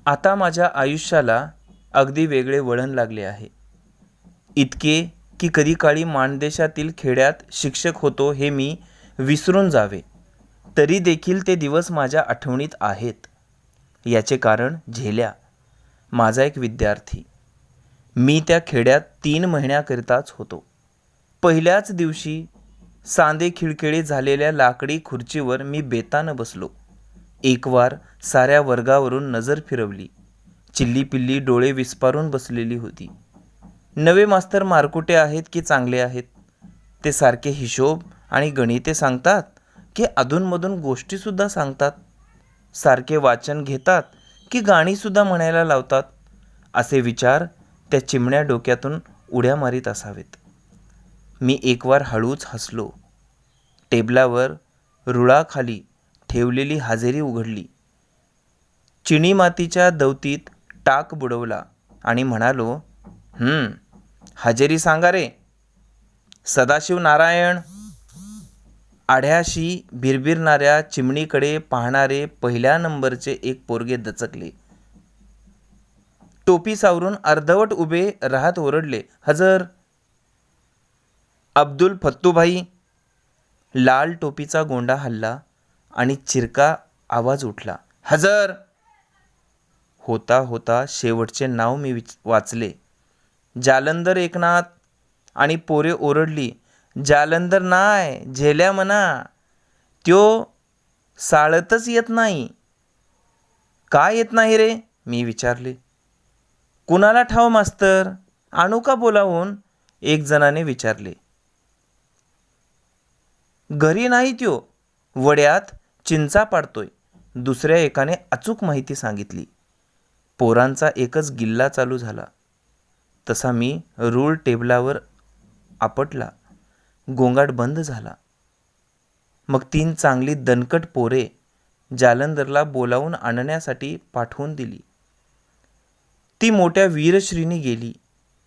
आता माझ्या आयुष्याला अगदी वेगळे वळण लागले आहे. इतके की कधी काळी माणदेशातील खेड्यात शिक्षक होतो हे मी विसरून जावे, तरी देखील ते दिवस माझ्या आठवणीत आहेत. याचे कारण झेल्या, माझा एक विद्यार्थी. मी त्या खेड्यात 3 महिन्याकरिताच होतो. पहिल्याच दिवशी सांधे खिळखिळे झालेल्या लाकडी खुर्चीवर मी बेतानं बसलो. एकवार साऱ्या वर्गावरून नजर फिरवली. चिल्लीपिल्ली डोळे विस्पारून बसलेली होती. नवे मास्तर मारकुटे आहेत की चांगले आहेत? ते सारखे हिशोब आणि गणिते सांगतात की अधूनमधून गोष्टीसुद्धा सांगतात? सारखे वाचन घेतात की गाणीसुद्धा म्हणायला लावतात? असे विचार त्या चिमण्या डोक्यातून उड्या मारीत असावेत. मी एकवार हळूच हसलो. टेबलावर रुळाखाली ठेवलेली हजेरी उघडली. चिनी मातीच्या दवतीत टाक बुडवला आणि म्हणालो, हजेरी सांगा रे. सदाशिव नारायण. आढ्याशी भिरभिरणाऱ्या चिमणीकडे पाहणारे पहिल्या नंबरचे एक पोरगे दचकले. टोपी सावरून अर्धवट उभे राहत ओरडले, हजर. अब्दुल फत्तूभाई. लाल टोपीचा गोंडा हल्ला आणि चिरका आवाज उठला, हजर. होता होता शेवटचे नाव मी वाचले, जालंधर एकनाथ. आणि पोरे ओरडली, जालंधर नाय, झेल्या म्हणा. त्यो साळतच येत नाही. काय येत नाही रे? मी विचारले. कुणाला ठाव मास्तर, आणू का बोलावून? एक जणाने विचारले. घरी नाही त्यो, वड्यात चिंचा पाडतोय. दुसऱ्या एकाने अचूक माहिती सांगितली. पोरांचा एकच गिल्ला चालू झाला. तसा मी रूळ टेबलावर आपटला. गोंगाट बंद झाला. मग 3 चांगली दणकट पोरे जालंधरला बोलावून आणण्यासाठी पाठवून दिली. ती मोठ्या वीरश्रीनी गेली.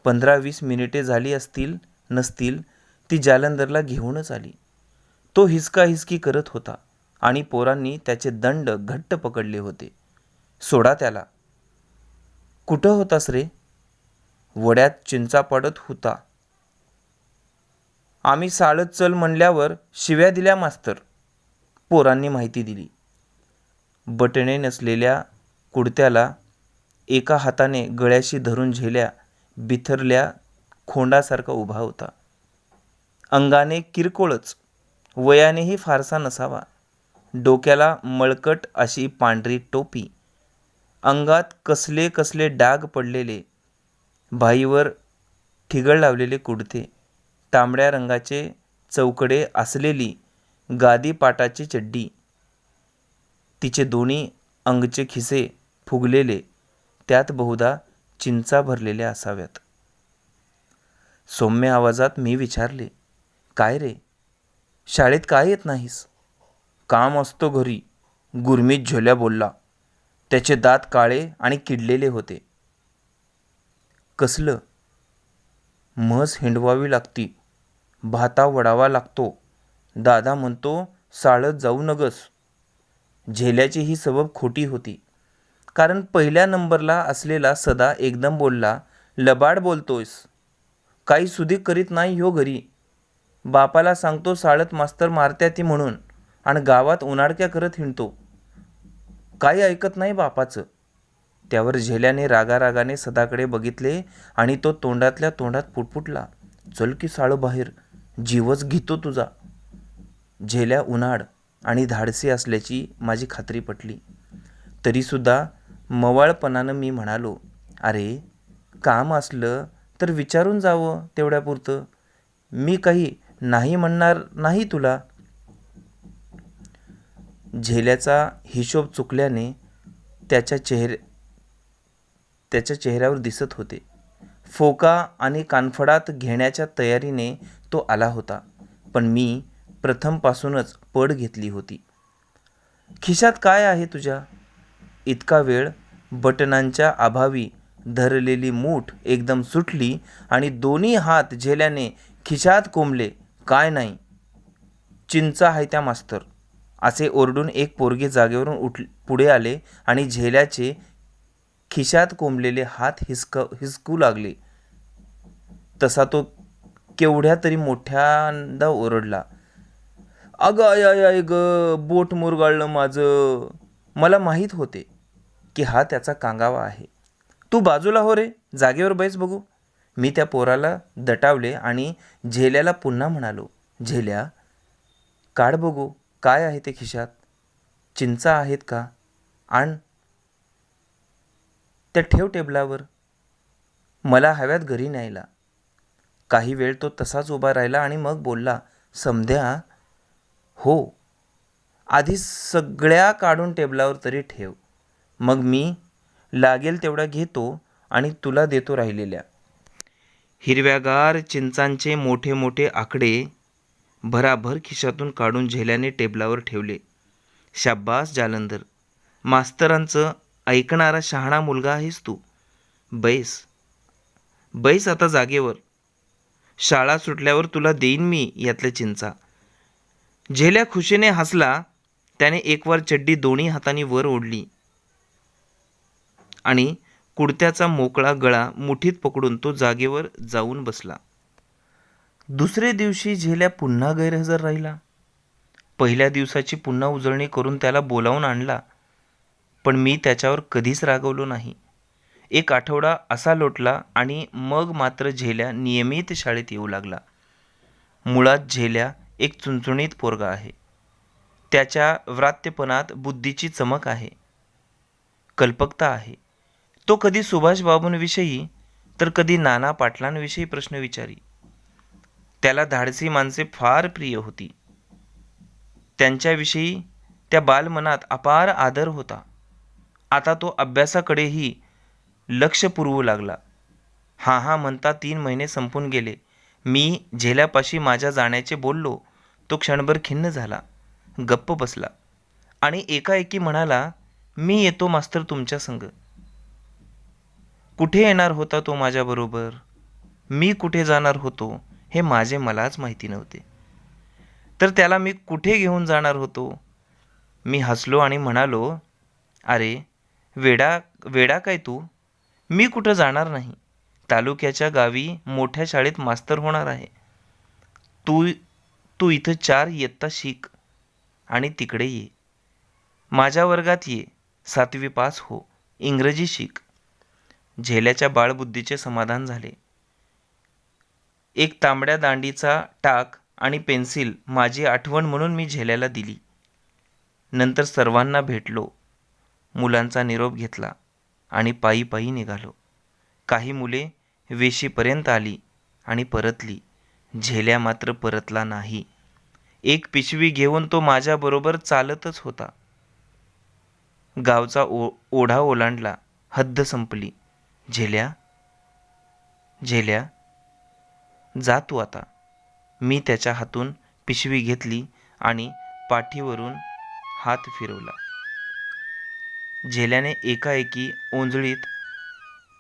15-20 मिनिटे झाली असतील नसतील ती जालंधरला घेऊनच आली. तो हिसकाहिसकी करत होता आणि पोरांनी त्याचे दंड घट्ट पकडले होते. सोडा त्याला. कुठं होतास रे? वड्यात चिंचा पाडत होता. आम्ही साळत चल म्हणल्यावर शिव्या दिल्या मास्तर. पोरांनी माहिती दिली. बटणे नसलेल्या कुडत्याला एका हाताने गळ्याशी धरून झेल्या बिथरल्या खोंडासारखा उभा होता. अंगाने किरकोळच, वयानेही फारसा नसावा. डोक्याला मळकट अशी पांढरी टोपी. अंगात कसले कसले डाग पडलेले. भाईवर ठिगळ लावलेले कुडते. तांबड्या रंगाचे चौकडे असलेली गादी पाटाची चड्डी. तिचे दोन्ही अंगचे खिसे फुगलेले, त्यात बहुधा चिंचा भरलेल्या असाव्यात. सौम्य आवाजात मी विचारले, काय रे, शाळेत काय येत नाहीस? काम असतो घरी, गुरमीत झोल्या बोलला. त्याचे दात काळे आणि किडलेले होते. कसलं? म्हस हिंडवावी लागती, भाता वडावा लागतो. दादा म्हणतो साळत जाऊ नगस. झेल्याची ही सबब खोटी होती. कारण पहिल्या नंबरला असलेला सदा एकदम बोलला, लबाड बोलतोयस. काही सुधीक करीत नाही ह्यो घरी. बापाला सांगतो साळत मास्तर मारत्या ती म्हणून, आणि गावात उन्हाडक्या करत हिंडतो. काही ऐकत नाही बापाचं. त्यावर झेल्याने रागारागाने सदाकडे बघितले आणि तो तोंडातल्या तोंडात पुटपुटला, चल की साळं बाहेर, जीवच घेतो तुझा. झेल्या उन्हाड आणि धाडसी असल्याची माझी खात्री पटली. तरीसुद्धा मवाळपणानं मी म्हणालो, अरे काम असलं तर विचारून जावं तेवढ्यापुरतं. मी काही नाही म्हणणार नाही तुला. झेल्याचा हिशोब चुकल्याने त्याच्या चेहऱ्यावर दिसत होते. फोका आणि कानफडात घेण्याच्या तयारीने तो आला होता. पण मी प्रथमपासूनच पड घेतली होती. खिशात काय आहे तुझ्या? इतका वेळ बटनांच्या अभावी धरलेली मूठ एकदम सुटली आणि दोन्ही हात झेल्याने खिशात कोंबले. काय नाही. चिंचा आहे त्या मास्तर, असे ओरडून एक पोरगे जागेवरून पुढे आले आणि झेल्याचे खिशात कोंबलेले हात हिसकू लागले. तसा तो केवढ्या तरी मोठ्यांदा ओरडला, अगं आय आय आय ग, बोट मुरगाळलं माझं. मला माहीत होते की हा त्याचा कांगावा आहे. तू बाजूला हो रे, जागेवर बैस बघू. मी त्या पोराला दटावले आणि झेल्याला पुन्हा म्हणालो, झेल्या, काढ बघू काय आहे ते खिशात. चिंचा आहेत का? आण त्या, ठेव टेबलावर. मला हव्यात घरी न्यायला. काही वेळ तो तसाच उभा राहिला आणि मग बोलला, समध्या, हो, आधी सगळ्या काढून टेबलावर तरी ठेव, मग मी लागेल तेवढा घेतो आणि तुला देतो राहिलेल्या. हिरव्यागार चिंचांचे मोठे मोठे आकडे भराभर खिशातून काढून झेल्याने टेबलावर ठेवले. शाब्बास जालंधर, मास्तरांचं ऐकणारा शहाणा मुलगा आहेस तू. बैस बैस आता जागेवर. शाळा सुटल्यावर तुला देईन मी यातल्या चिंचा. झेल्या खुशीने हसला. त्याने एकवार चड्डी दोन्ही हातांनी वर ओढली आणि कुडत्याचा मोकळा गळा मुठीत पकडून तो जागेवर जाऊन बसला. दुसरे दिवशी झेल्या पुन्हा गैरहजर राहिला. पहिल्या दिवसाची पुन्हा उजळणी करून त्याला बोलावून आणला, पण मी त्याच्यावर कधीच रागवलो नाही. एक आठवडा असा लोटला आणि मग मात्र झेल्या नियमित शाळेत येऊ लागला. मुळात झेल्या एक चुणचुणीत पोरगा आहे. त्याच्या व्रात्यपणात बुद्धीची चमक आहे, कल्पकता आहे. तो कधी सुभाषबाबूंविषयी तर कधी नाना पाटलांविषयी प्रश्न विचारी. त्याला धाडसी माणसे फार प्रिय होती. त्यांच्याविषयी त्या बालमनात अपार आदर होता. आता तो अभ्यासाकडेही लक्ष पुरवू लागला. हा म्हणता 3 महिने संपून गेले. मी झेल्यापाशी माझ्या जाण्याचे बोललो. तो क्षणभर खिन्न झाला, गप्प बसला आणि एकाएकी म्हणाला, मी येतो मास्तर तुमच्या संग. कुठे येणार होता तो माझ्याबरोबर? मी कुठे जाणार होतो हे माझे मलाच माहिती नव्हते. तर त्याला मी कुठे घेऊन जाणार होतो? मी हसलो आणि म्हणालो, अरे वेडा काय तू? मी कुठं जाणार नाही. तालुक्याच्या गावी मोठ्या शाळेत मास्तर होणार आहे. तू इथं 4 इयत्ता शिक आणि तिकडे ये. माझ्या वर्गात ये, 7वी पास हो, इंग्रजी शिक. झेल्याच्या बाळबुद्धीचे समाधान झाले. एक तांबड्या दांडीचा टाक आणि पेन्सिल माझी आठवण म्हणून मी झेल्याला दिली. नंतर सर्वांना भेटलो, मुलांचा निरोप घेतला आणि पायी पायी निघालो. काही मुले वेशीपर्यंत आली आणि परतली. झेल्या मात्र परतला नाही. एक पिशवी घेऊन तो माझ्याबरोबर चालतच होता. गावचा ओढा ओलांडला. हद्द संपली. झेल्या, जा तू आता. मी त्याच्या हातून पिशवी घेतली आणि पाठीवरून हात फिरवला. झेल्याने एकाएकी ओंजळीत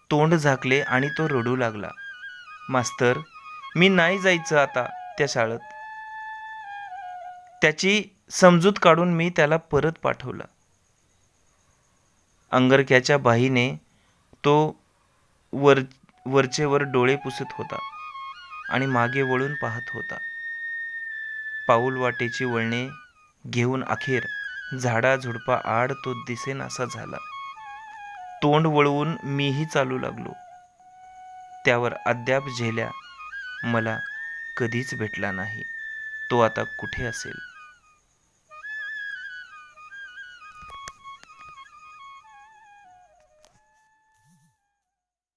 तोंड झाकले आणि तो रडू लागला, मास्तर, मी नाही जायचं आता त्या शाळेत. त्याची समजूत काढून मी त्याला परत पाठवला. अंगरख्याच्या बाहीने तो वरचेवर डोळे पुसत होता आणि मागे वळून पाहत होता. पाऊल वाटेची वळणे घेऊन अखेर झाडाझुडपा आड तो दिसेनासा झाला. तोंड वळवून मीही चालू लागलो. त्यावर अद्याप झेल्या मला कधीच भेटला नाही. तो आता कुठे असेल?